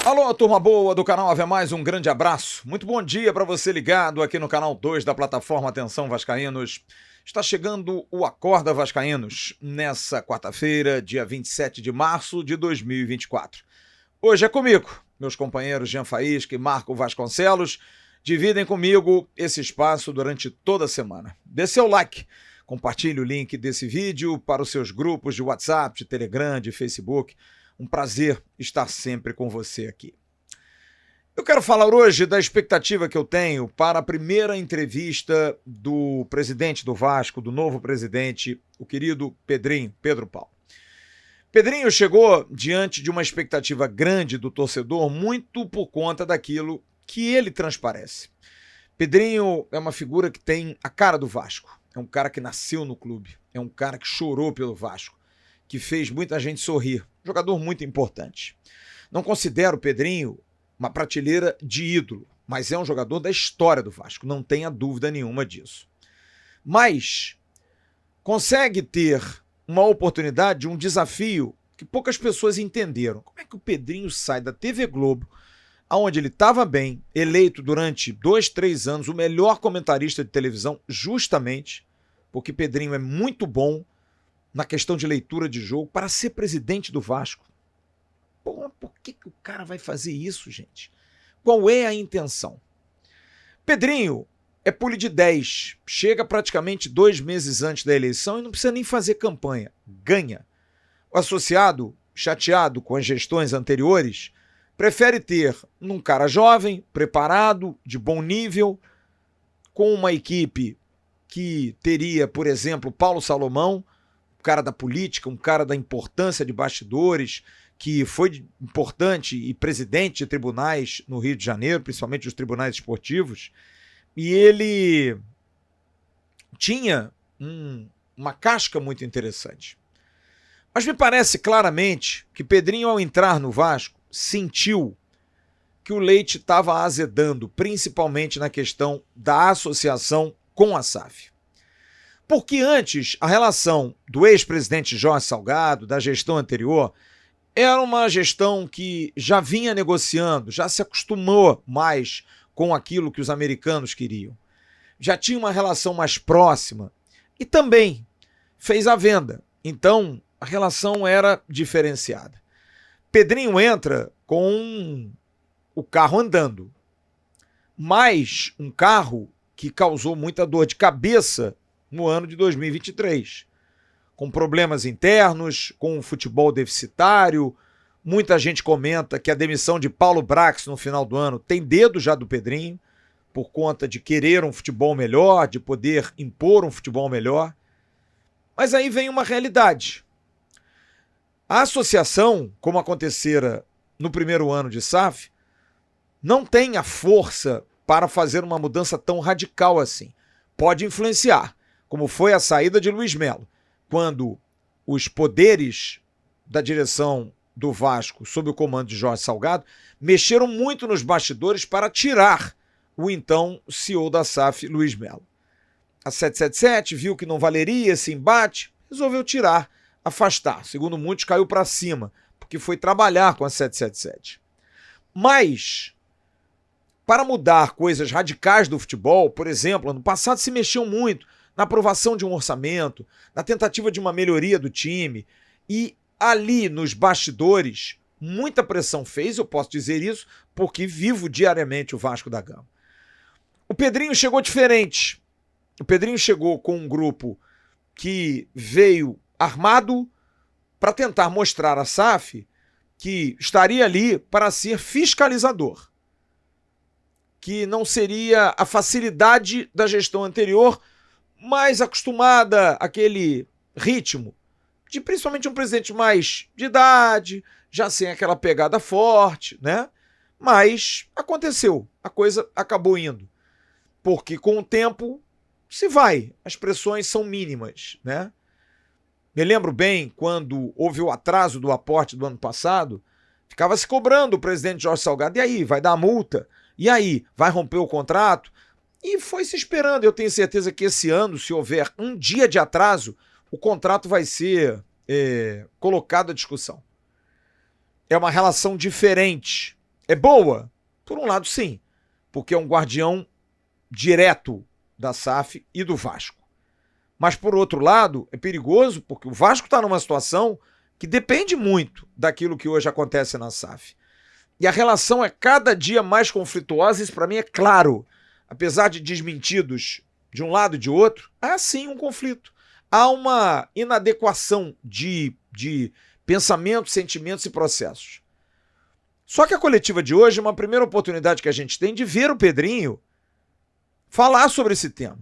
Alô, turma boa do canal Ave Mais, um grande abraço. Muito bom dia para você ligado aqui no canal 2 da plataforma Atenção Vascaínos. Está chegando o Acorda Vascaínos nessa quarta-feira, dia 27 de março de 2024. Hoje é comigo, meus companheiros Jean Faísca e Marco Vasconcelos dividem comigo esse espaço durante toda a semana. Dê seu like, compartilhe o link desse vídeo para os seus grupos de WhatsApp, de Telegram, de Facebook. Um prazer estar sempre com você aqui. Eu quero falar hoje da expectativa que eu tenho para a primeira entrevista do presidente do Vasco, do novo presidente, o querido Pedrinho, Pedro Paulo. Pedrinho chegou diante de uma expectativa grande do torcedor, muito por conta daquilo que ele transparece. Pedrinho é uma figura que tem a cara do Vasco, é um cara que nasceu no clube, é um cara que chorou pelo Vasco, que fez muita gente sorrir. Jogador muito importante. Não considero o Pedrinho uma prateleira de ídolo, mas é um jogador da história do Vasco, não tenha dúvida nenhuma disso. Mas consegue ter uma oportunidade, um desafio que poucas pessoas entenderam. Como é que o Pedrinho sai da TV Globo, onde ele estava bem, eleito durante 2, 3 anos o melhor comentarista de televisão, justamente porque Pedrinho é muito bom na questão de leitura de jogo, para ser presidente do Vasco. Pô, por que o cara vai fazer isso, gente? Qual é a intenção? Pedrinho é pule de 10, chega praticamente 2 meses antes da eleição e não precisa nem fazer campanha, ganha. O associado, chateado com as gestões anteriores, prefere ter um cara jovem, preparado, de bom nível, com uma equipe que teria, por exemplo, Paulo Salomão, um cara da política, um cara da importância de bastidores, que foi importante e presidente de tribunais no Rio de Janeiro, principalmente os tribunais esportivos, e ele tinha uma casca muito interessante. Mas me parece claramente que Pedrinho, ao entrar no Vasco, sentiu que o leite estava azedando, principalmente na questão da associação com a SAF. Porque antes, a relação do ex-presidente Jorge Salgado, da gestão anterior, era uma gestão que já vinha negociando, já se acostumou mais com aquilo que os americanos queriam. Já tinha uma relação mais próxima e também fez a venda. Então, a relação era diferenciada. Pedrinho entra com o carro andando, mas um carro que causou muita dor de cabeça no ano de 2023, com problemas internos, com um futebol deficitário. Muita gente comenta que a demissão de Paulo Brax no final do ano tem dedo já do Pedrinho, por conta de querer um futebol melhor, de poder impor um futebol melhor. Mas aí vem uma realidade. A associação, como acontecera no primeiro ano de SAF, não tem a força para fazer uma mudança tão radical assim. Pode influenciar, como foi a saída de Luiz Melo, quando os poderes da direção do Vasco, sob o comando de Jorge Salgado, mexeram muito nos bastidores para tirar o então CEO da SAF, Luiz Melo. A 777 viu que não valeria esse embate, resolveu tirar, afastar. Segundo muitos, caiu para cima, porque foi trabalhar com a 777. Mas, para mudar coisas radicais do futebol, por exemplo, ano passado se mexeu muito na aprovação de um orçamento, na tentativa de uma melhoria do time, e ali nos bastidores, muita pressão fez, eu posso dizer isso, porque vivo diariamente o Vasco da Gama. O Pedrinho chegou diferente. O Pedrinho chegou com um grupo que veio armado para tentar mostrar à SAF que estaria ali para ser fiscalizador, que não seria a facilidade da gestão anterior, mais acostumada àquele ritmo de principalmente um presidente mais de idade, já sem aquela pegada forte, né? Mas aconteceu, a coisa acabou indo. Porque com o tempo se vai, as pressões são mínimas, né? Me lembro bem quando houve o atraso do aporte do ano passado, ficava se cobrando o presidente Jorge Salgado, e aí, vai dar multa? E aí, vai romper o contrato? E foi se esperando. Eu tenho certeza que esse ano, se houver um dia de atraso, o contrato vai ser colocado à discussão. É uma relação diferente. É boa? Por um lado, sim, porque é um guardião direto da SAF e do Vasco. Mas, por outro lado, é perigoso porque o Vasco está numa situação que depende muito daquilo que hoje acontece na SAF. E a relação é cada dia mais conflituosa, isso para mim é claro. Apesar de desmentidos de um lado e de outro, há sim um conflito. Há uma inadequação de pensamentos, sentimentos e processos. Só que a coletiva de hoje é uma primeira oportunidade que a gente tem de ver o Pedrinho falar sobre esse tema.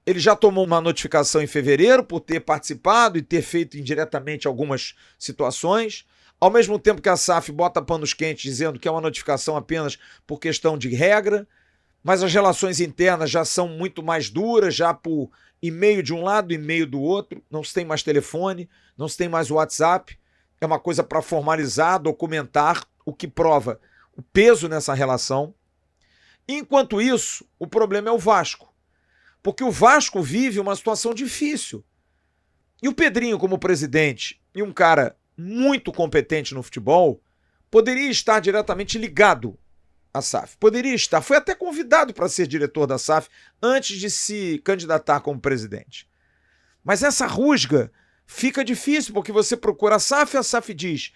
Ele já tomou uma notificação em fevereiro por ter participado e ter feito indiretamente algumas situações, ao mesmo tempo que a SAF bota panos quentes dizendo que é uma notificação apenas por questão de regra, mas as relações internas já são muito mais duras, já por e-mail de um lado, e-mail do outro, não se tem mais telefone, não se tem mais WhatsApp, é uma coisa para formalizar, documentar, o que prova o peso nessa relação. Enquanto isso, o problema é o Vasco, porque o Vasco vive uma situação difícil. E o Pedrinho, como presidente e um cara muito competente no futebol, poderia estar diretamente ligado à SAF. Poderia estar. Foi até convidado para ser diretor da SAF antes de se candidatar como presidente. Mas essa rusga fica difícil, porque você procura a SAF diz: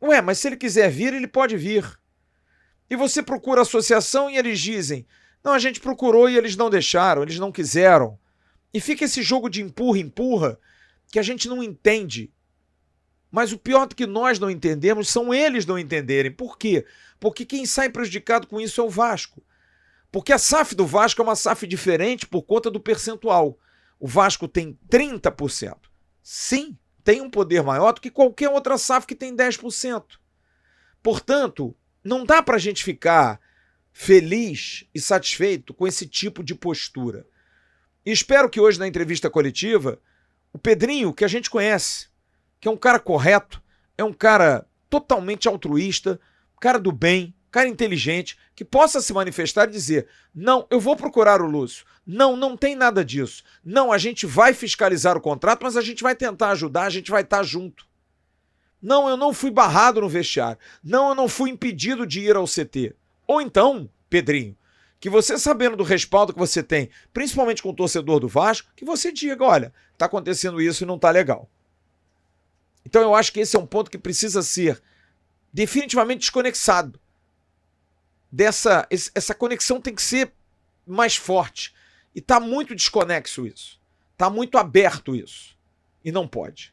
ué, mas se ele quiser vir, ele pode vir. E você procura a associação e eles dizem: não, a gente procurou e eles não deixaram, eles não quiseram. E fica esse jogo de empurra-empurra que a gente não entende. Mas o pior do que nós não entendemos são eles não entenderem. Por quê? Porque quem sai prejudicado com isso é o Vasco. Porque a SAF do Vasco é uma SAF diferente por conta do percentual. O Vasco tem 30%. Sim, tem um poder maior do que qualquer outra SAF que tem 10%. Portanto, não dá para a gente ficar feliz e satisfeito com esse tipo de postura. E espero que hoje na entrevista coletiva, o Pedrinho, que a gente conhece, que é um cara correto, é um cara totalmente altruísta, cara do bem, cara inteligente, que possa se manifestar e dizer: não, eu vou procurar o Lúcio. Não, não tem nada disso. Não, a gente vai fiscalizar o contrato, mas a gente vai tentar ajudar, a gente vai estar junto. Não, eu não fui barrado no vestiário. Não, eu não fui impedido de ir ao CT. Ou então, Pedrinho, que você, sabendo do respaldo que você tem, principalmente com o torcedor do Vasco, que você diga: olha, está acontecendo isso e não está legal. Então eu acho que esse é um ponto que precisa ser definitivamente desconexado. Essa conexão tem que ser mais forte. E está muito desconexo isso. Está muito aberto isso. E não pode.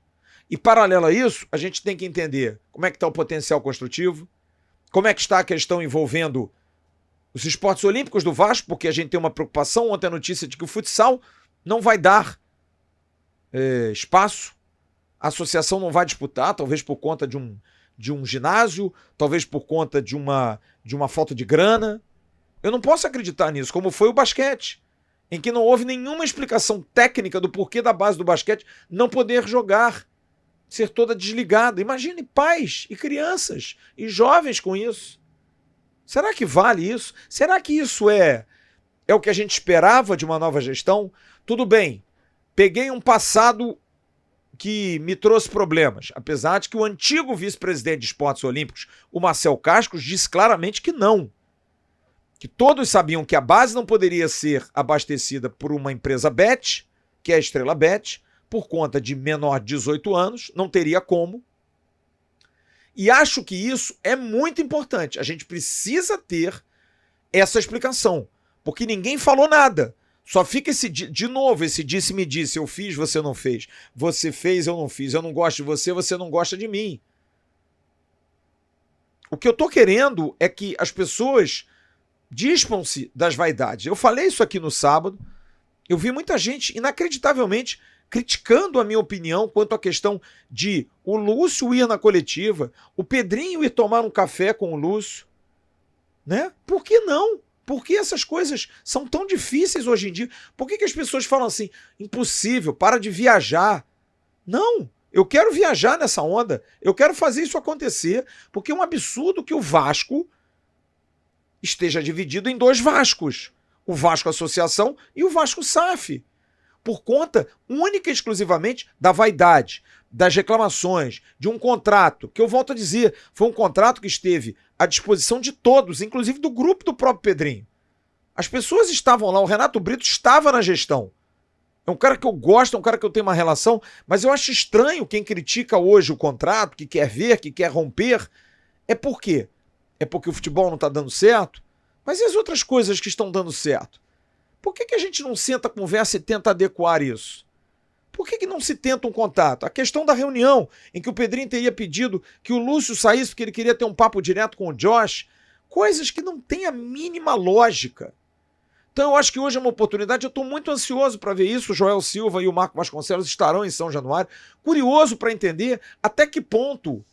E paralelo a isso, a gente tem que entender como é que está o potencial construtivo, como é que está a questão envolvendo os esportes olímpicos do Vasco, porque a gente tem uma preocupação. Ontem a notícia de que o futsal não vai dar espaço. A associação não vai disputar, talvez por conta de um ginásio, talvez por conta de uma falta de grana. Eu não posso acreditar nisso, como foi o basquete, em que não houve nenhuma explicação técnica do porquê da base do basquete não poder jogar, ser toda desligada. Imagine pais e crianças e jovens com isso. Será que vale isso? Será que isso é o que a gente esperava de uma nova gestão? Tudo bem, peguei um passado que me trouxe problemas, apesar de que o antigo vice-presidente de esportes olímpicos, o Marcel Cascos, disse claramente que não. Que todos sabiam que a base não poderia ser abastecida por uma empresa Bet, que é a Estrela Bet, por conta de menor de 18 anos, não teria como. E acho que isso é muito importante. A gente precisa ter essa explicação, porque ninguém falou nada. Só fica de novo, esse disse-me-disse: eu fiz, você não fez. Você fez, eu não fiz. Eu não gosto de você, você não gosta de mim. O que eu tô querendo é que as pessoas dispam-se das vaidades. Eu falei isso aqui no sábado. Eu vi muita gente, inacreditavelmente, criticando a minha opinião quanto à questão de o Lúcio ir na coletiva, o Pedrinho ir tomar um café com o Lúcio. Né? Por que não? Por que essas coisas são tão difíceis hoje em dia? Por que as pessoas falam assim: impossível, para de viajar? Não, eu quero viajar nessa onda, eu quero fazer isso acontecer, porque é um absurdo que o Vasco esteja dividido em dois Vascos. o Vasco Associação e o Vasco SAF, por conta única e exclusivamente da vaidade, das reclamações, de um contrato, que eu volto a dizer, foi um contrato que esteve à disposição de todos, inclusive do grupo do próprio Pedrinho. As pessoas estavam lá, o Renato Brito estava na gestão. É um cara que eu gosto, é um cara que eu tenho uma relação, mas eu acho estranho quem critica hoje o contrato, que quer ver, que quer romper. É por quê? É porque o futebol não está dando certo? Mas e as outras coisas que estão dando certo? Por que a gente não senta, conversa e tenta adequar isso? Por que não se tenta um contato? A questão da reunião, em que o Pedrinho teria pedido que o Lúcio saísse porque ele queria ter um papo direto com o Josh, coisas que não têm a mínima lógica. Então eu acho que hoje é uma oportunidade, eu estou muito ansioso para ver isso, o Joel Silva e o Marco Vasconcelos estarão em São Januário, curioso para entender até que ponto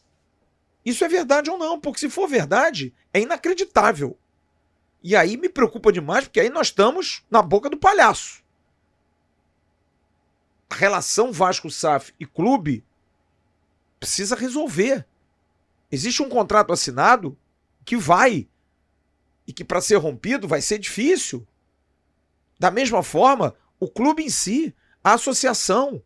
isso é verdade ou não, porque se for verdade, é inacreditável. E aí me preocupa demais, porque aí nós estamos na boca do palhaço. A relação Vasco-SAF e clube precisa resolver. Existe um contrato assinado que vai, e que para ser rompido vai ser difícil. Da mesma forma, o clube em si, a associação.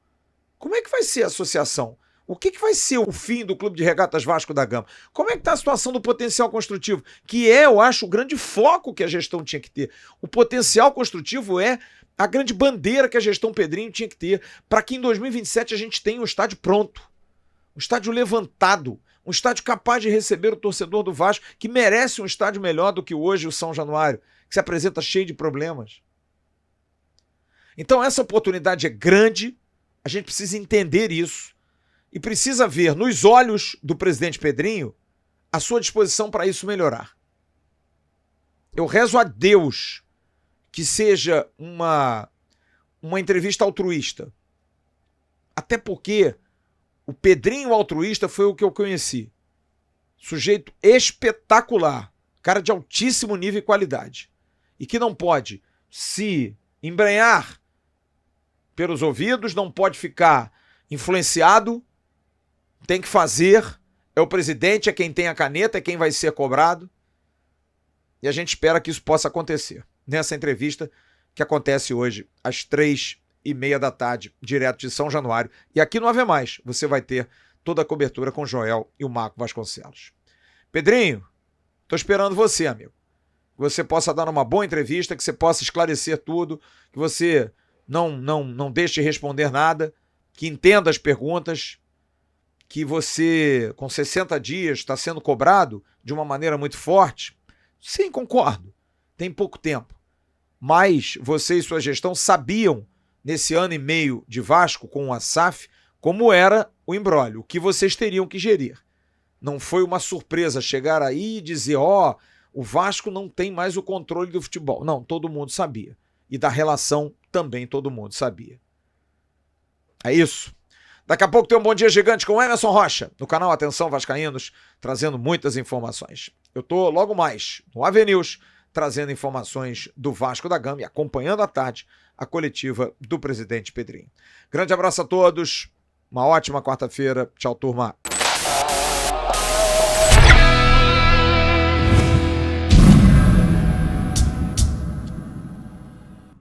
Como é que vai ser a associação? O que vai ser o fim do Clube de Regatas Vasco da Gama? Como é que está a situação do potencial construtivo? Que é, eu acho, o grande foco que a gestão tinha que ter. O potencial construtivo é a grande bandeira que a gestão Pedrinho tinha que ter para que em 2027 a gente tenha um estádio pronto, um estádio levantado, um estádio capaz de receber o torcedor do Vasco, que merece um estádio melhor do que hoje o São Januário, que se apresenta cheio de problemas. Então essa oportunidade é grande, a gente precisa entender isso e precisa ver nos olhos do presidente Pedrinho a sua disposição para isso melhorar. Eu rezo a Deus que seja uma entrevista altruísta. Até porque o Pedrinho altruísta foi o que eu conheci. Sujeito espetacular, cara de altíssimo nível e qualidade. E que não pode se embrenhar pelos ouvidos, não pode ficar influenciado, tem que fazer, é o presidente, é quem tem a caneta, é quem vai ser cobrado. E a gente espera que isso possa acontecer nessa entrevista que acontece hoje às 3h30 da tarde, direto de São Januário. E aqui no Ave Mais você vai ter toda a cobertura com o Joel e o Marco Vasconcelos. Pedrinho, tô esperando você, amigo. Que você possa dar uma boa entrevista, que você possa esclarecer tudo, que você não deixe de responder nada, que entenda as perguntas, que você, com 60 dias, está sendo cobrado de uma maneira muito forte. Sim, concordo. Tem pouco tempo. Mas você e sua gestão sabiam, nesse ano e meio de Vasco com a SAF, como era o imbróglio, o que vocês teriam que gerir. Não foi uma surpresa chegar aí e dizer, o Vasco não tem mais o controle do futebol. Não, todo mundo sabia. E da relação também todo mundo sabia. É isso. Daqui a pouco tem um Bom Dia Gigante com Emerson Rocha, no canal Atenção Vascaínos, trazendo muitas informações. Eu tô logo mais no AV News, trazendo informações do Vasco da Gama e acompanhando à tarde a coletiva do presidente Pedrinho. Grande abraço a todos, uma ótima quarta-feira. Tchau, turma.